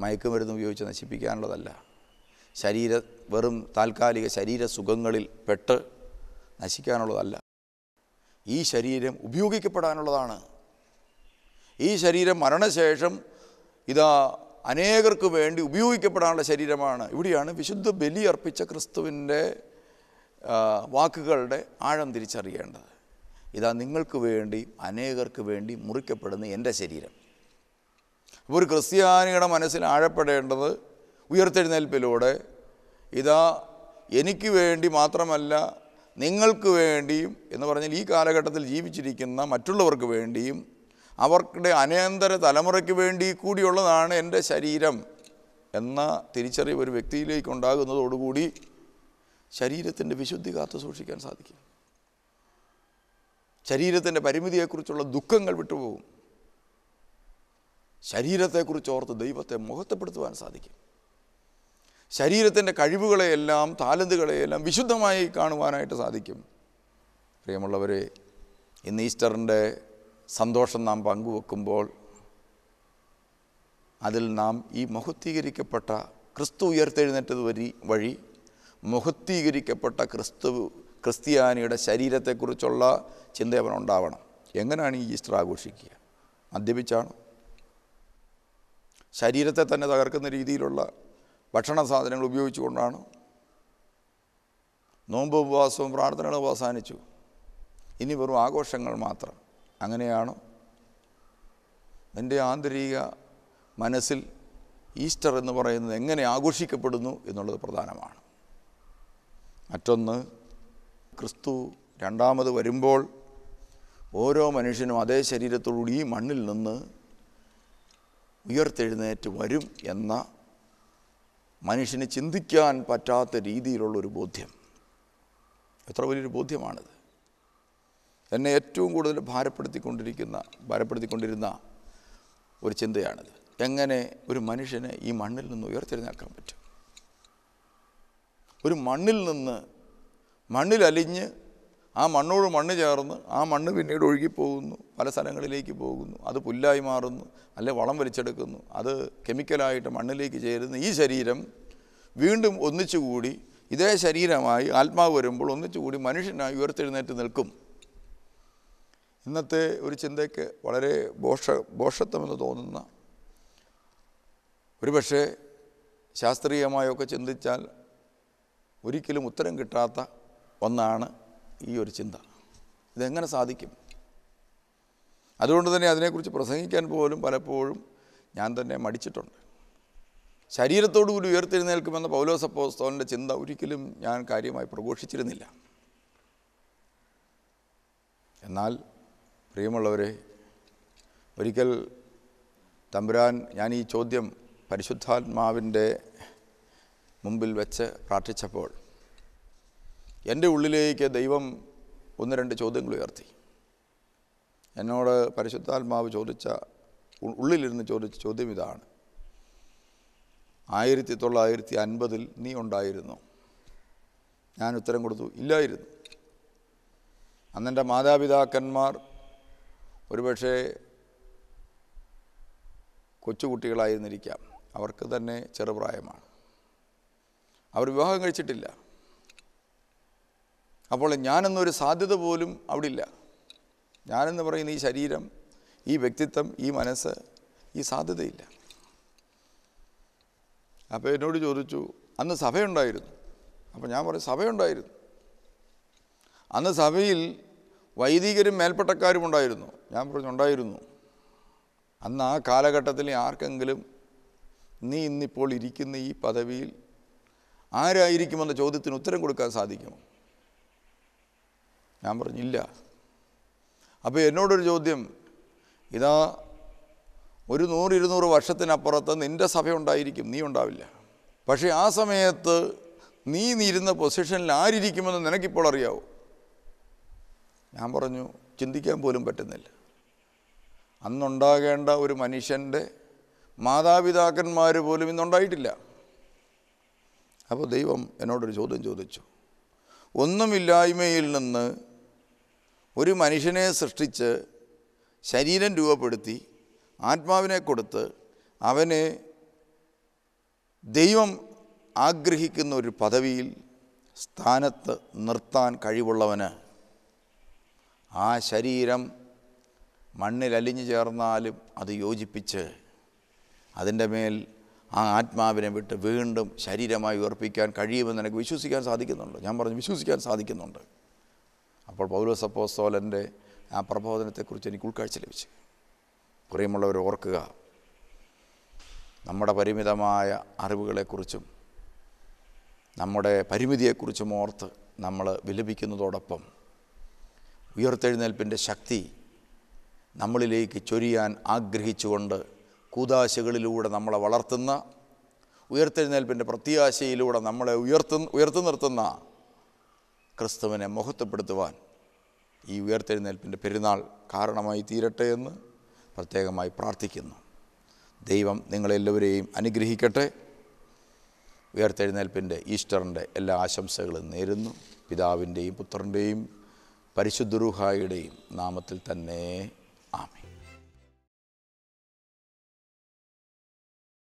മയക്കുമരുന്ന് ഉപയോഗിച്ച് നശിപ്പിക്കാനുള്ളതല്ല, വെറും താൽക്കാലിക ശരീരസുഖങ്ങളിൽ പെട്ട് നശിക്കാനുള്ളതല്ല. ഈ ശരീരം ഉപയോഗിക്കപ്പെടാനുള്ളതാണ്. ഈ ശരീരം മരണശേഷം ഇതാ അനേകർക്ക് വേണ്ടി ഉപയോഗിക്കപ്പെടാനുള്ള ശരീരമാണ്. ഇവിടെയാണ് വിശുദ്ധ ബലി അർപ്പിച്ച ക്രിസ്തുവിൻ്റെ വാക്കുകളുടെ ആഴം തിരിച്ചറിയേണ്ടത്. ഇതാ നിങ്ങൾക്ക് വേണ്ടി അനേകർക്ക് വേണ്ടി മുറിക്കപ്പെടുന്ന എൻ്റെ ശരീരം. അപ്പോൾ ഒരു ക്രിസ്ത്യാനിയുടെ മനസ്സിൽ ആഴപ്പെടേണ്ടത് ഉയർത്തെഴുന്നേൽപ്പിലൂടെ ഇതാ എനിക്ക് വേണ്ടി മാത്രമല്ല നിങ്ങൾക്ക് വേണ്ടിയും എന്ന് പറഞ്ഞാൽ ഈ കാലഘട്ടത്തിൽ ജീവിച്ചിരിക്കുന്ന മറ്റുള്ളവർക്ക് വേണ്ടിയും അവരുടെ അനന്തര തലമുറയ്ക്ക് വേണ്ടി കൂടിയുള്ളതാണ് എൻ്റെ ശരീരം എന്ന തിരിച്ചറിവ് ഒരു വ്യക്തിയിലേക്ക് ഉണ്ടാകുന്നതോടുകൂടി ശരീരത്തിൻ്റെ വിശുദ്ധി കാത്തു സൂക്ഷിക്കാൻ സാധിക്കും. ശരീരത്തിൻ്റെ പരിമിതിയെക്കുറിച്ചുള്ള ദുഃഖങ്ങൾ വിട്ടുപോകും. ശരീരത്തെക്കുറിച്ച് ഓർത്ത് ദൈവത്തെ മഹത്വപ്പെടുത്തുവാൻ സാധിക്കും. ശരീരത്തിൻ്റെ കഴിവുകളെയെല്ലാം താലന്തുകളെയെല്ലാം വിശുദ്ധമായി കാണുവാനായിട്ട് സാധിക്കും. പ്രിയമുള്ളവരെ, ഇന്ന് ഈസ്റ്ററിൻ്റെ സന്തോഷം നാം പങ്കുവെക്കുമ്പോൾ അതിൽ നാം ഈ മഹത്വീകരിക്കപ്പെട്ട ക്രിസ്തു ഉയർത്തെഴുന്നേറ്റത് വഴി മഹത്വീകരിക്കപ്പെട്ട ക്രിസ്ത്യാനിയുടെ ശരീരത്തെക്കുറിച്ചുള്ള ചിന്ത അവനുണ്ടാവണം. എങ്ങനെയാണ് ഈ ഈസ്റ്റർ ആഘോഷിക്കുക? മദ്യപിച്ചാണ്? ശരീരത്തെ തന്നെ തകർക്കുന്ന രീതിയിലുള്ള ഭക്ഷണ സാധനങ്ങൾ ഉപയോഗിച്ചുകൊണ്ടാണ്? നോമ്പ് ഉപവാസവും പ്രാർത്ഥനകളും അവസാനിച്ചു, ഇനി വെറും ആഘോഷങ്ങൾ മാത്രം, അങ്ങനെയാണ്? എൻ്റെ ആന്തരിക മനസ്സിൽ ഈസ്റ്റർ എന്ന് പറയുന്നത് എങ്ങനെ ആഘോഷിക്കപ്പെടുന്നു എന്നുള്ളത് പ്രധാനമാണ്. മറ്റൊന്ന്, ക്രിസ്തു രണ്ടാമത് വരുമ്പോൾ ഓരോ മനുഷ്യനും അതേ ശരീരത്തോടുകൂടി ഈ മണ്ണിൽ നിന്ന് ഉയർത്തെഴുന്നേറ്റ് വരും എന്ന മനുഷ്യന് ചിന്തിക്കാൻ പറ്റാത്ത രീതിയിലുള്ളൊരു ബോധ്യം. എത്ര വലിയൊരു ബോധ്യമാണിത്! എന്നെ ഏറ്റവും കൂടുതൽ ഭാരപ്പെടുത്തിക്കൊണ്ടിരുന്ന ഒരു ചിന്തയാണിത്. എങ്ങനെ ഒരു മനുഷ്യനെ ഈ മണ്ണിൽ നിന്ന് ഉയർത്തെഴുന്നേൽക്കാൻ പറ്റും? ഒരു മണ്ണിലലിഞ്ഞ് ആ മണ്ണോട് മണ്ണ് ചേർന്ന് ആ മണ്ണ് പിന്നീട് ഒഴുകിപ്പോകുന്നു, പല സ്ഥലങ്ങളിലേക്ക് പോകുന്നു, അത് പുല്ലായി മാറുന്നു, അല്ലെ വളം വലിച്ചെടുക്കുന്നു, അത് കെമിക്കലായിട്ട് മണ്ണിലേക്ക് ചേരുന്ന ഈ ശരീരം വീണ്ടും ഒന്നിച്ചുകൂടി ഇതേ ശരീരമായി ആത്മാവ് വരുമ്പോൾ ഒന്നിച്ചുകൂടി മനുഷ്യനായി ഉയർത്തെഴുന്നേറ്റ് നിൽക്കും. ഇന്നത്തെ ഒരു ചിന്തയ്ക്ക് വളരെ ഭോഷത്വമെന്ന് തോന്നുന്ന, ഒരുപക്ഷെ ശാസ്ത്രീയമായൊക്കെ ചിന്തിച്ചാൽ ഒരിക്കലും ഉത്തരം കിട്ടാത്ത ഒന്നാണ് ഈ ഒരു ചിന്ത. ഇതെങ്ങനെ സാധിക്കും? അതുകൊണ്ട് തന്നെ അതിനെക്കുറിച്ച് പ്രസംഗിക്കാൻ പോലും പലപ്പോഴും ഞാൻ തന്നെ മടിച്ചിട്ടുണ്ട്. ശരീരത്തോടുകൂടി ഉയർത്തെഴുന്നേൽക്കുമെന്ന പൗലോസ് അപ്പോസ്തലൻ്റെ ചിന്ത ഒരിക്കലും ഞാൻ കാര്യമായി പ്രഘോഷിച്ചിരുന്നില്ല. എന്നാൽ പ്രിയമുള്ളവരെ, ഒരിക്കൽ തമ്പുരാൻ, ഞാൻ ഈ ചോദ്യം പരിശുദ്ധാത്മാവിൻ്റെ മുമ്പിൽ വെച്ച് പ്രാർത്ഥിച്ചപ്പോൾ എൻ്റെ ഉള്ളിലേക്ക് ദൈവം 1-2 ചോദ്യങ്ങൾ ഉയർത്തി. എന്നോട് പരിശുദ്ധാത്മാവ് ഉള്ളിലിരുന്ന് ചോദിച്ച ചോദ്യം ഇതാണ്: 1950 നീ ഉണ്ടായിരുന്നോ? ഞാൻ ഉത്തരം കൊടുത്തു, ഇല്ലായിരുന്നു. അന്നെൻ്റെ മാതാപിതാക്കന്മാർ ഒരുപക്ഷെ കൊച്ചുകുട്ടികളായിരുന്നിരിക്കാം, അവർക്ക് തന്നെ ചെറുപ്രായമാണ്, അവർ വിവാഹം കഴിച്ചിട്ടില്ല. അപ്പോൾ ഞാനെന്നൊരു സാധ്യത പോലും അവിടെ ഇല്ല. ഞാനെന്ന് പറയുന്ന ഈ ശരീരം, ഈ വ്യക്തിത്വം, ഈ മനസ്സ്, ഈ സാധ്യതയില്ല. അപ്പോൾ എന്നോട് ചോദിച്ചു, അന്ന് സഭയുണ്ടായിരുന്നു? അപ്പോൾ ഞാൻ പറഞ്ഞു, സഭയുണ്ടായിരുന്നു. അന്ന് സഭയിൽ വൈദികരും മേൽപ്പട്ടക്കാരും ഉണ്ടായിരുന്നു? ഞാൻ പറഞ്ഞു, ഉണ്ടായിരുന്നു. അന്ന് ആ കാലഘട്ടത്തിൽ ആർക്കെങ്കിലും നീ ഇന്നിപ്പോൾ ഇരിക്കുന്ന ഈ പദവിയിൽ ആരായിരിക്കുമെന്ന ചോദ്യത്തിന് ഉത്തരം കൊടുക്കാൻ സാധിക്കുമോ? ഞാൻ പറഞ്ഞില്ല. അപ്പോൾ എന്നോടൊരു ചോദ്യം, ഇതാ 100-200 വർഷത്തിനപ്പുറത്ത് നിൻ്റെ സഭ ഉണ്ടായിരിക്കും, നീ ഉണ്ടാവില്ല. പക്ഷേ ആ സമയത്ത് നീ ഇരുന്ന പൊസിഷനിൽ ആരിയ്ക്കുമെന്ന് നിനക്കിപ്പോൾ അറിയാവോ? ഞാൻ പറഞ്ഞു, ചിന്തിക്കാൻ പോലും പറ്റുന്നില്ല. അന്നുണ്ടാകേണ്ട ഒരു മനുഷ്യൻ്റെ മാതാപിതാക്കന്മാർ പോലും ഇന്നുണ്ടായിട്ടില്ല. അപ്പോൾ ദൈവം എന്നോടൊരു ചോദ്യം ചോദിച്ചു. ഒന്നുമില്ലായ്മയിൽ നിന്ന് ഒരു മനുഷ്യനെ സൃഷ്ടിച്ച് ശരീരം രൂപപ്പെടുത്തി ആത്മാവിനെ കൊടുത്ത് അവനെ ദൈവം ആഗ്രഹിക്കുന്ന ഒരു പദവിയിൽ സ്ഥാനത്ത് നിർത്താൻ കഴിവുള്ളവന് ആ ശരീരം മണ്ണിലലിഞ്ഞു ചേർന്നാലും അത് യോജിപ്പിച്ച് അതിൻ്റെ മേൽ ആ ആത്മാവിനെ വിട്ട് വീണ്ടും ശരീരമായി ഉയർപ്പിക്കാൻ കഴിയുമെന്ന് എനിക്ക് വിശ്വസിക്കാൻ സാധിക്കുന്നുണ്ട്. ഞാൻ പറഞ്ഞു, വിശ്വസിക്കാൻ സാധിക്കുന്നുണ്ട്. അപ്പോൾ പൗലോസ് അപ്പോസ്തലൻ്റെ ആ പ്രബോധനത്തെക്കുറിച്ച് എനിക്ക് ഉൾക്കാഴ്ച ലഭിച്ചു. പ്രിയമുള്ളവർ, ഓർക്കുക, നമ്മുടെ പരിമിതമായ അറിവുകളെക്കുറിച്ചും നമ്മുടെ പരിമിതിയെക്കുറിച്ചും ഓർത്ത് നമ്മൾ വിലപിക്കുന്നതോടൊപ്പം ഉയർത്തെഴുന്നേൽപ്പിൻ്റെ ശക്തി നമ്മളിലേക്ക് ചൊരിയാൻ ആഗ്രഹിച്ചുകൊണ്ട് കൂദാശകളിലൂടെ നമ്മളെ വളർത്തുന്ന, ഉയർത്തെഴുന്നേൽപ്പിൻ്റെ പ്രത്യാശയിലൂടെ നമ്മളെ ഉയർത്തി നിർത്തുന്ന ക്രിസ്തുവിനെ മഹത്വപ്പെടുത്തുവാൻ ഈ ഉയർത്തെഴുന്നേൽപ്പിൻ്റെ പെരുന്നാൾ കാരണമായി തീരട്ടെ എന്ന് പ്രത്യേകമായി പ്രാർത്ഥിക്കുന്നു. ദൈവം നിങ്ങളെല്ലാവരെയും അനുഗ്രഹിക്കട്ടെ. ഉയർത്തെഴുന്നേൽപ്പിൻ്റെ ഈസ്റ്ററിൻ്റെ എല്ലാ ആശംസകളും നേരുന്നു. പിതാവിൻ്റെയും പുത്രൻ്റെയും പരിശുദ്ധ റൂഹായുടെയും നാമത്തിൽ തന്നെ. ആമേൻ.